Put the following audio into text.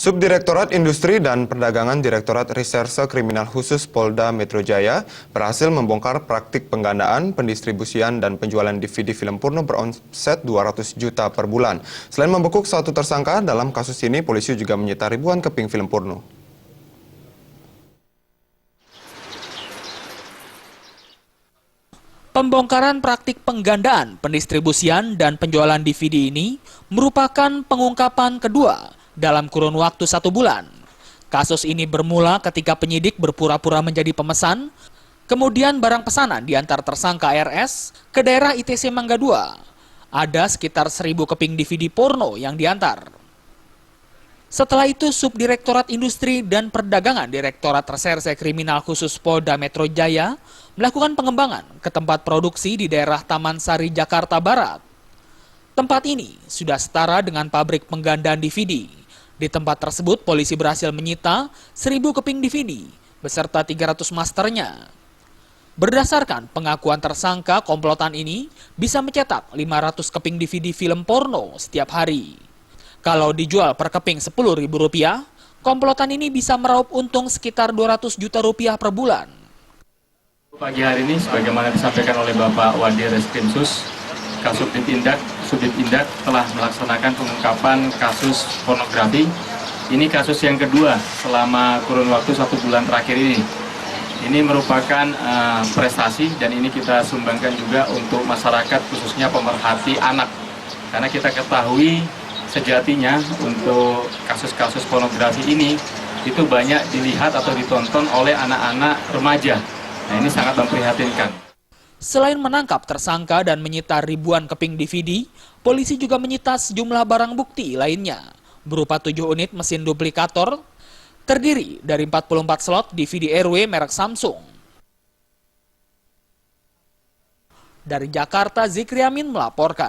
Subdirektorat Industri dan Perdagangan Direktorat Reserse Kriminal Khusus Polda Metro Jaya berhasil membongkar praktik penggandaan, pendistribusian, dan penjualan DVD film porno beromset 200 juta per bulan. Selain membekuk satu tersangka, dalam kasus ini polisi juga menyita ribuan keping film porno. Pembongkaran praktik penggandaan, pendistribusian, dan penjualan DVD ini merupakan pengungkapan kedua dalam kurun waktu 1 bulan. Kasus ini bermula ketika penyidik berpura-pura menjadi pemesan, kemudian barang pesanan diantar tersangka RS ke daerah ITC Mangga 2. Ada sekitar 1.000 keping DVD porno yang diantar. Setelah itu, Subdirektorat Industri dan Perdagangan Direktorat Reserse Kriminal Khusus Polda Metro Jaya melakukan pengembangan ke tempat produksi di daerah Taman Sari, Jakarta Barat. Tempat ini sudah setara dengan pabrik penggandaan DVD. Di tempat tersebut, polisi berhasil menyita 1.000 keping DVD beserta 300 masternya. Berdasarkan pengakuan tersangka, komplotan ini bisa mencetak 500 keping DVD film porno setiap hari. Kalau dijual per keping Rp10.000, komplotan ini bisa meraup untung sekitar 200 juta rupiah per bulan. Pagi hari ini, sebagaimana disampaikan oleh Bapak Wadir Reskrimsus, Kasubdit Indak telah melaksanakan pengungkapan kasus pornografi. Ini kasus yang kedua selama kurun waktu 1 bulan terakhir ini. Ini merupakan prestasi dan ini kita sumbangkan juga untuk masyarakat, khususnya pemerhati anak. Karena kita ketahui sejatinya untuk kasus-kasus pornografi ini itu banyak dilihat atau ditonton oleh anak-anak remaja. Nah, ini sangat memprihatinkan. Selain menangkap tersangka dan menyita ribuan keping DVD, polisi juga menyita sejumlah barang bukti lainnya, berupa 7 unit mesin duplikator, terdiri dari 44 slot DVD RW merek Samsung. Dari Jakarta, Zikri Amin melaporkan.